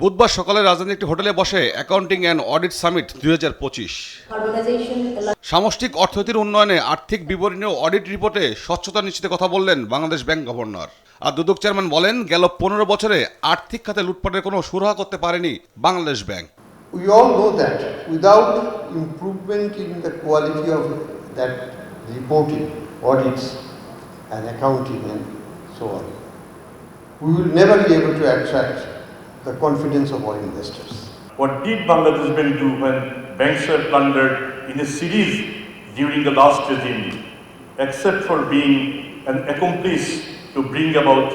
বুধবার সকালে রাজধানীর একটি হোটেলে বসে অ্যাকাউন্টিং অ্যান্ড অডিট সামিট 2025। সামষ্টিক অর্থনীতির উন্নয়নে আর্থিক বিবরণী ও অডিট রিপোর্টে স্বচ্ছতা নিশ্চিতে কথা বললেন বাংলাদেশ ব্যাংক গভর্নর। আর দুদক চেয়ারম্যান বলেন, গেল 15 বছরে আর্থিক খাতে লুটপাটের কোনো সুরাহা করতে পারেনি Bangladesh bank. We all know that without improvement in the quality of that reporting, audits and accounting and so on, we will never be able to attract the confidence of our investors. What did Bangladesh Bank do when banks were plundered in a series during the last regime, except for being an accomplice to bring about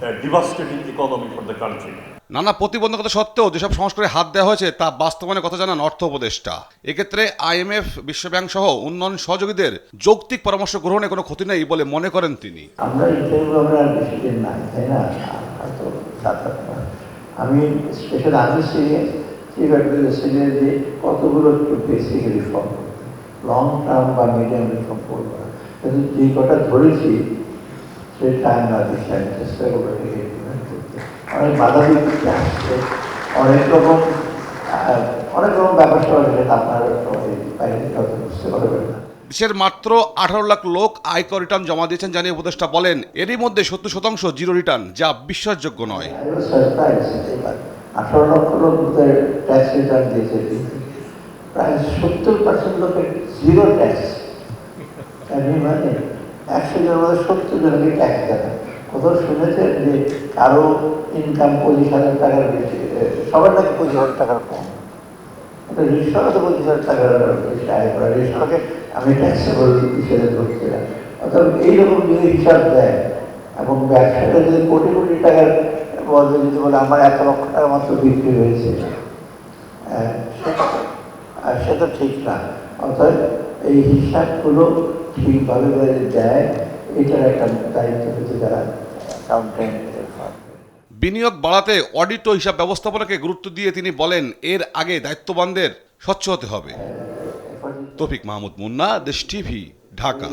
a devastating economy for the country? নানা প্রতিবন্ধকতা সত্ত্বেও যেসব সংস্কারে হাত দেওয়া হয়েছে তা বাস্তবায়নের কথা জানান অর্থ উপদেষ্টা। এক্ষেত্রে IMF, বিশ্বব্যাংক সহ উন্নয়ন সহযোগীদের যৌক্তিক পরামর্শ গ্রহণে কোনো ক্ষতি নেই বলে মনে করেন তিনি। আমরা বেশি দিন নাই, তাই না? হয়তো 7-8 মাস। আমি স্পেশাল আর্টিস্টের যে কতগুলো বেসিক রিফর্ম, লং টার্ম বা মিডিয়াম রিফর্ম করবো না, কিন্তু যে কটা ধরেছি সেটা আমরা দিচ্ছি, চেষ্টা করবো ইমপ্লিমেন্ট করতে। অনেক বাধা বিপত্তি আসছে, অনেক রকম ব্যাপার সবাই আপনারা সবাই বাইরে বুঝতে পারবেন না। দেশের মাত্র 18 লাখ লোক আয়কর রিটার্ন জমা দিয়েছেন জানিয়ে উপদেষ্টা বলেন, এরই মধ্যে 70% জিরো রিটার্ন, যা বিশ্বাসযোগ্য নয়। 18 লক্ষ লোক ট্যাক্স রিটার্ন দিয়েছে, প্রায় 70% লোকের জিরো ট্যাক্স। মানে 100 জনের মধ্যে 70 জনকে ট্যাক্স দেয়। কোথাও শুনেছেন যে কারো ইনকাম 25,000 টাকার বেশি, সবার নাকি 25,000 টাকার কম? রিক্সাও তো 25,000 টাকার বেশি আয় করা, রিক্সাকে আমি ট্যাক্সেবল হিসেবে ধরছি না। অর্থাৎ এইরকম যদি হিসাব দেয় এবং ব্যবসাটা যদি কোটি কোটি টাকার বদলে যদি বলে আমার 1 লক্ষ টাকা মাত্র বিক্রি হয়েছে, সেটা ঠিক না। অর্থাৎ এই হিসাবগুলো ঠিকভাবে দেয়, এটার একটা দায়িত্ব হচ্ছে যারা অ্যাকাউন্টেন্ট। বিনিয়োগ বাড়াতে অডিট ও হিসাব ব্যবস্থাপনাকে গুরুত্ব দিয়ে তিনি বলেন, এর আগে দায়িত্ববানদের স্বচ্ছ হতে হবে। তৌফিক মাহমুদ মুন্না, দেশ টিভি, ঢাকা।